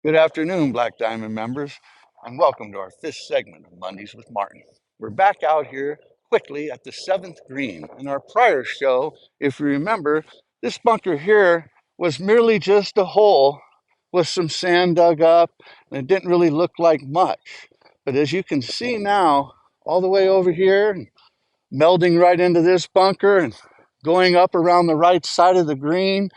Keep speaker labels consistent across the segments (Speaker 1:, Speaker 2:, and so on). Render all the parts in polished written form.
Speaker 1: Good afternoon, Black Diamond members, and welcome to our fifth segment of Mondays with Martin. We're back out here quickly at the seventh green. In our prior show, if you remember, this bunker here was merely just a hole with some sand dug up, and it didn't really look like much. But as you can see now, all the way over here, melding right into this bunker and going up around the right side of the green,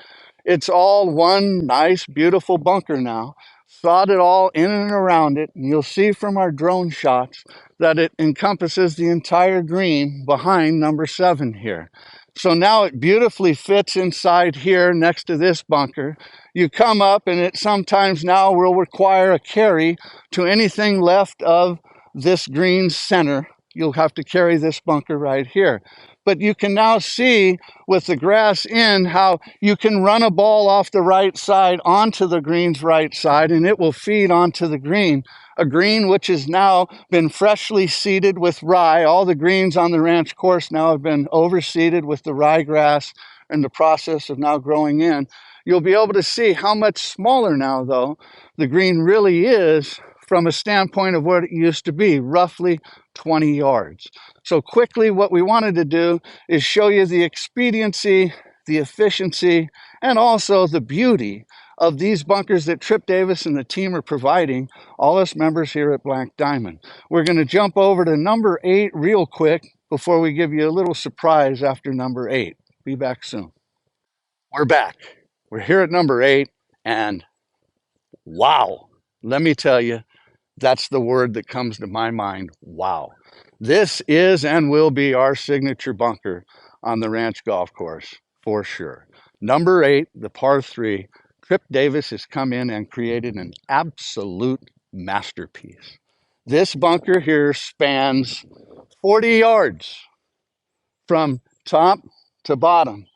Speaker 1: it's all one nice, beautiful bunker now. Thought it all in and around it, and you'll see from our drone shots that it encompasses the entire green behind number 7 here. So now it beautifully fits inside here next to this bunker. You come up, and it sometimes now will require a carry to anything left of this green center. You'll have to carry this bunker right here. But you can now see with the grass in how you can run a ball off the right side onto the green's right side, and it will feed onto the green. A green which has now been freshly seeded with rye. All the greens on the ranch course now have been overseeded with the ryegrass in the process of now growing in. You'll be able to see how much smaller now, though, the green really is from a standpoint of what it used to be, roughly 20 yards. So quickly, what we wanted to do is show you the expediency, the efficiency, and also the beauty of these bunkers that Trip Davis and the team are providing all us members here at Black Diamond. We're going to jump over to number 8 real quick before we give you a little surprise after number 8. Be back soon. We're back. We're here at number 8, and wow, let me tell you, that's the word that comes to my mind. Wow. This is and will be our signature bunker on the ranch golf course for sure. Number 8, the par 3, Trip Davis has come in and created an absolute masterpiece. This bunker here spans 40 yards from top to bottom.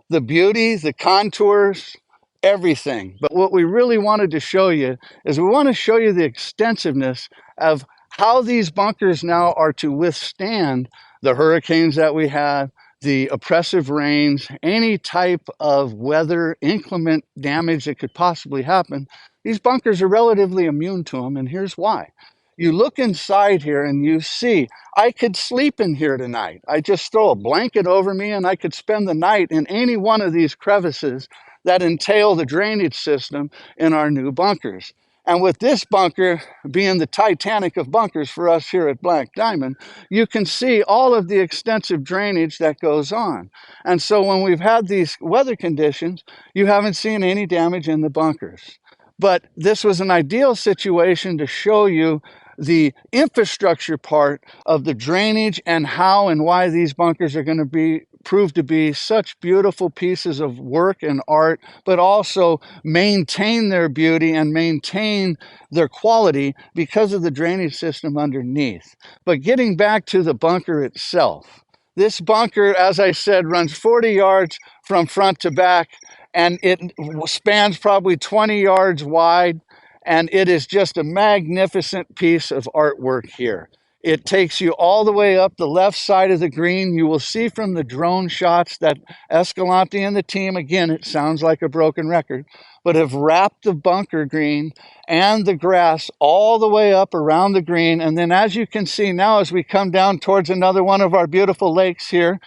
Speaker 1: The beauty, the contours, everything. But what we really wanted to show you is we want to show you the extensiveness of how these bunkers now are to withstand the hurricanes that we have, the oppressive rains, any type of weather, inclement damage that could possibly happen. These bunkers are relatively immune to them, and here's why. You look inside here and you see, I could sleep in here tonight. I just throw a blanket over me and I could spend the night in any one of these crevices that entail the drainage system in our new bunkers. And with this bunker being the Titanic of bunkers for us here at Black Diamond, you can see all of the extensive drainage that goes on. And so when we've had these weather conditions, you haven't seen any damage in the bunkers. But this was an ideal situation to show you the infrastructure part of the drainage and how and why these bunkers are going to be proved to be such beautiful pieces of work and art, but also maintain their beauty and maintain their quality because of the drainage system underneath. But getting back to the bunker itself, this bunker, as I said, runs 40 yards from front to back, and it spans probably 20 yards wide, and it is just a magnificent piece of artwork here. It takes you all the way up the left side of the green. You will see from the drone shots that Escalante and the team, again, it sounds like a broken record, but have wrapped the bunker green and the grass all the way up around the green. And then as you can see now, as we come down towards another one of our beautiful lakes here,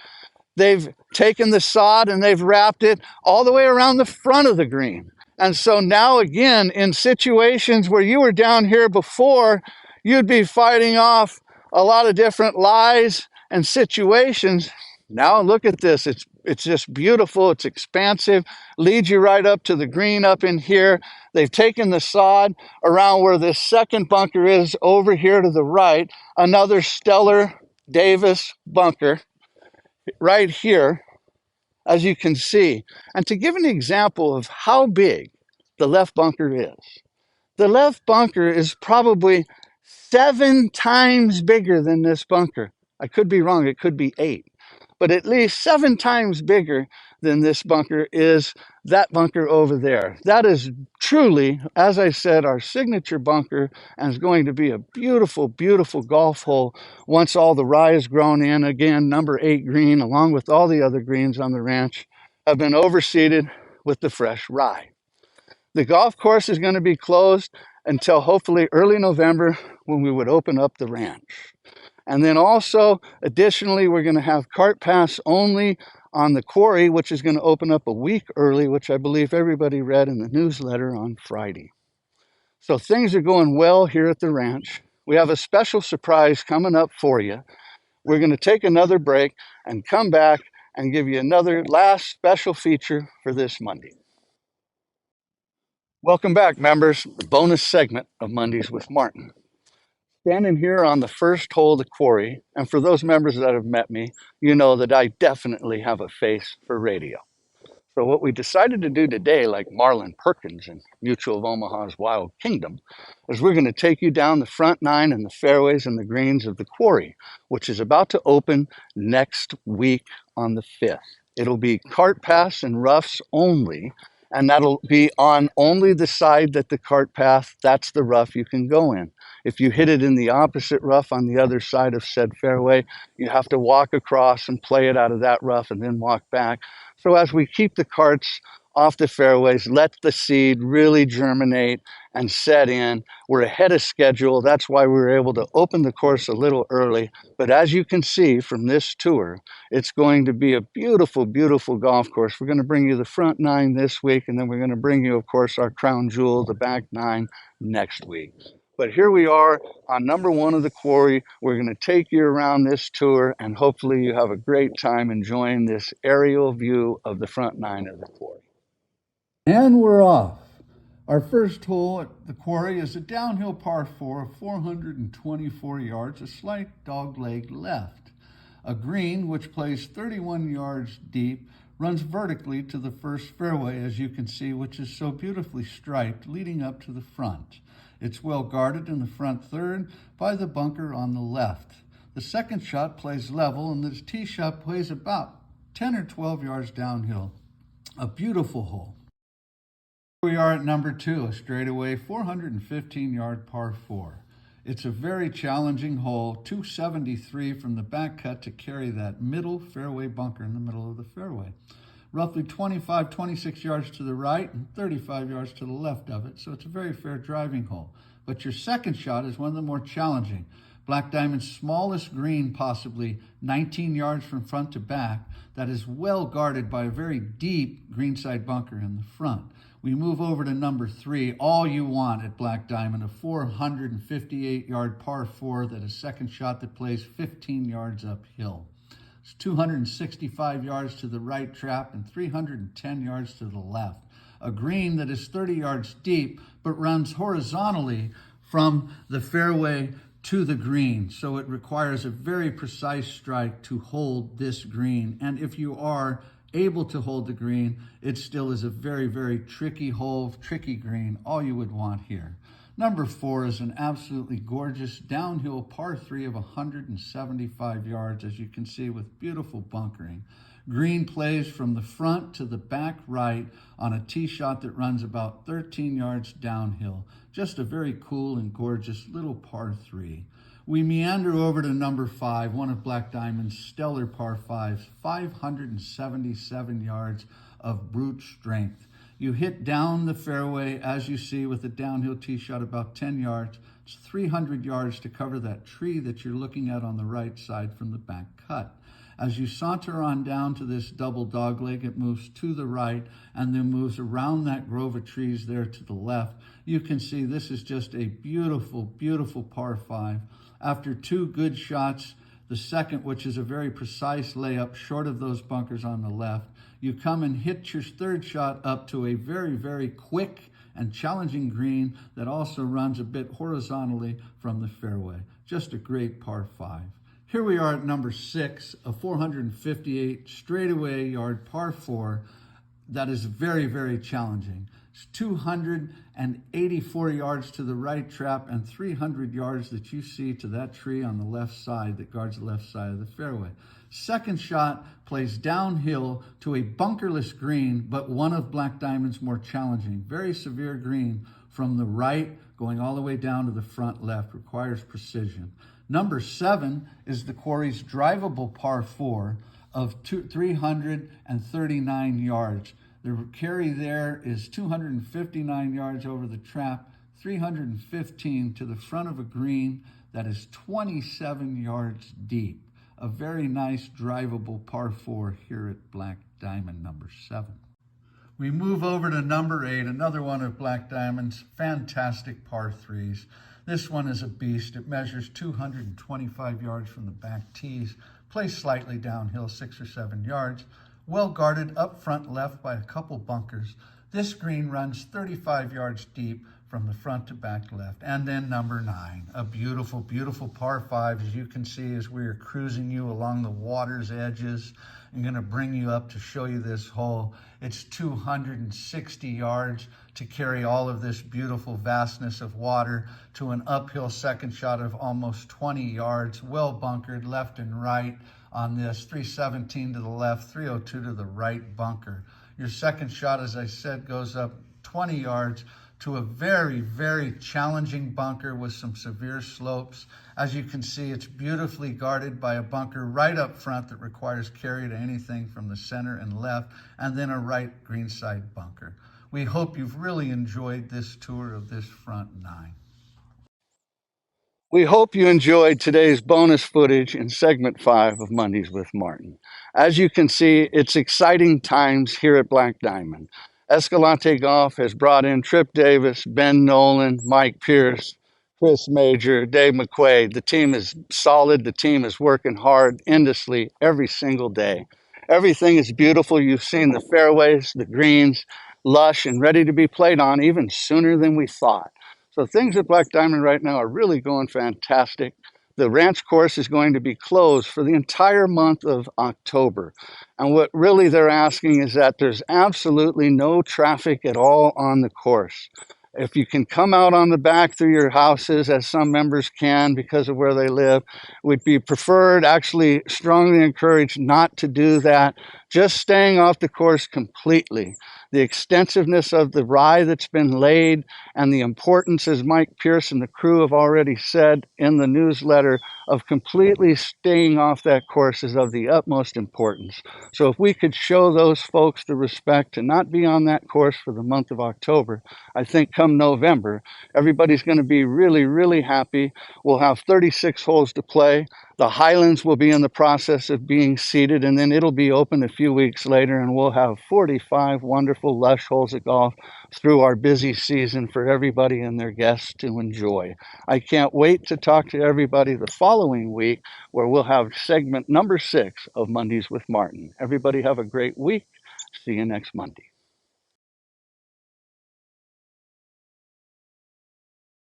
Speaker 1: they've taken the sod and they've wrapped it all the way around the front of the green. And so now again, in situations where you were down here before, you'd be fighting off a lot of different lies and situations. Now look at this. It's just beautiful. It's expansive. Leads you right up to the green up in here. They've taken the sod around where this second bunker is over here to the right. Another stellar Davis bunker right here, as you can see. And to give an example of how big the left bunker is, the left bunker is probably 7 times bigger than this bunker. I could be wrong, it could be 8, but at least 7 times bigger than this bunker is that bunker over there. That is truly, as I said, our signature bunker, and is going to be a beautiful, beautiful golf hole once all the rye is grown in. Again, number 8 green, along with all the other greens on the ranch, have been overseeded with the fresh rye. The golf course is going to be closed until hopefully early November when we would open up the ranch. And then also, additionally, we're going to have cart pass only on the quarry, which is going to open up a week early, which I believe everybody read in the newsletter on Friday. So things are going well here at the ranch. We have a special surprise coming up for you. We're going to take another break and come back and give you another last special feature for this Monday. Welcome back, members. The bonus segment of Mondays with Martin. Standing here on the first hole of the quarry, and for those members that have met me, you know that I definitely have a face for radio. So what we decided to do today, like Marlon Perkins in Mutual of Omaha's Wild Kingdom, is we're going to take you down the front nine and the fairways and the greens of the quarry, which is about to open next week on the 5th. It'll be cart pass and roughs only, and that'll be on only the side that the cart path, that's the rough you can go in. If you hit it in the opposite rough on the other side of said fairway, you have to walk across and play it out of that rough and then walk back. So as we keep the carts off the fairways, let the seed really germinate and set in. We're ahead of schedule. That's why we were able to open the course a little early. But as you can see from this tour, it's going to be a beautiful, beautiful golf course. We're going to bring you the front nine this week, and then we're going to bring you, of course, our crown jewel, the back nine, next week. But here we are on number one of the quarry. We're going to take you around this tour, and hopefully you have a great time enjoying this aerial view of the front nine of the quarry.
Speaker 2: And we're off. Our first hole at the quarry is a downhill par 4 of 424 yards, a slight dogleg left. A green, which plays 31 yards deep, runs vertically to the first fairway, as you can see, which is so beautifully striped, leading up to the front. It's well guarded in the front third by the bunker on the left. The second shot plays level, and the tee shot plays about 10 or 12 yards downhill. A beautiful hole. We are at number 2, a straightaway 415-yard par 4. It's a very challenging hole, 273 from the back cut to carry that middle fairway bunker in the middle of the fairway. Roughly 25, 26 yards to the right and 35 yards to the left of it, so it's a very fair driving hole. But your second shot is one of the more challenging. Black Diamond's smallest green, possibly 19 yards from front to back, that is well guarded by a very deep greenside bunker in the front. We move over to number 3, all you want at Black Diamond, a 458-yard par 4 that is second shot that plays 15 yards uphill. It's 265 yards to the right trap and 310 yards to the left. A green that is 30 yards deep but runs horizontally from the fairway to the green. So it requires a very precise strike to hold this green. And if you are able to hold the green, it still is a very, very tricky hole, tricky green, all you would want here. Number 4 is an absolutely gorgeous downhill par 3 of 175 yards, as you can see, with beautiful bunkering. Green plays from the front to the back right on a tee shot that runs about 13 yards downhill. Just a very cool and gorgeous little par 3. We meander over to number 5, one of Black Diamond's stellar par 5s, 577 yards of brute strength. You hit down the fairway, as you see, with a downhill tee shot about 10 yards. It's 300 yards to cover that tree that you're looking at on the right side from the back cut. As you saunter on down to this double dogleg, it moves to the right and then moves around that grove of trees there to the left. You can see this is just a beautiful, beautiful par 5. After 2 good shots, the second, which is a very precise layup short of those bunkers on the left, you come and hit your third shot up to a very, very quick and challenging green that also runs a bit horizontally from the fairway. Just a great par 5. Here we are at number 6, a 458 straightaway yard par 4 that is very, very challenging. It's 284 yards to the right trap and 300 yards that you see to that tree on the left side that guards the left side of the fairway. Second shot plays downhill to a bunkerless green, but one of Black Diamond's more challenging. Very severe green from the right going all the way down to the front left, requires precision. Number 7 is the quarry's drivable par 4 of 339 yards. The carry there is 259 yards over the trap, 315 to the front of a green that is 27 yards deep. A very nice drivable par 4 here at Black Diamond number 7. We move over to number 8, another one of Black Diamond's fantastic par 3s. This one is a beast. It measures 225 yards from the back tees, placed slightly downhill 6 or 7 yards, well guarded up front left by a couple bunkers. This green runs 35 yards deep from the front to back left. And then number 9, a beautiful, beautiful par 5, as you can see as we are cruising you along the water's edges. I'm going to bring you up to show you this hole. It's 260 yards to carry all of this beautiful vastness of water to an uphill second shot of almost 20 yards, well bunkered left and right on this, 317 to the left, 302 to the right bunker. Your second shot, as I said, goes up 20 yards to a very, very challenging bunker with some severe slopes. As you can see, it's beautifully guarded by a bunker right up front that requires carry to anything from the center and left, and then a right greenside bunker. We hope you've really enjoyed this tour of this front 9.
Speaker 1: We hope you enjoyed today's bonus footage in segment 5 of Mondays with Martin. As you can see, it's exciting times here at Black Diamond. Escalante Golf has brought in Trip Davis, Ben Nolan, Mike Pierce, Chris Major, Dave McQuaid. The team is solid. The team is working hard, endlessly, every single day. Everything is beautiful. You've seen the fairways, the greens, lush and ready to be played on even sooner than we thought. So things at Black Diamond right now are really going fantastic. The ranch course is going to be closed for the entire month of October. And what really they're asking is that there's absolutely no traffic at all on the course. If you can come out on the back through your houses, as some members can because of where they live, would be preferred, actually strongly encouraged not to do that. Just staying off the course completely. The extensiveness of the rye that's been laid and the importance, as Mike Pierce and the crew have already said in the newsletter, of completely staying off that course is of the utmost importance. So if we could show those folks the respect to not be on that course for the month of October, I think come November, everybody's going to be really, really happy. We'll have 36 holes to play. The Highlands will be in the process of being seeded, and then it'll be open a few weeks later, and we'll have 45 wonderful, lush holes of golf through our busy season for everybody and their guests to enjoy. I can't wait to talk to everybody the following week, where we'll have segment number 6 of Mondays with Martin. Everybody have a great week. See you next Monday.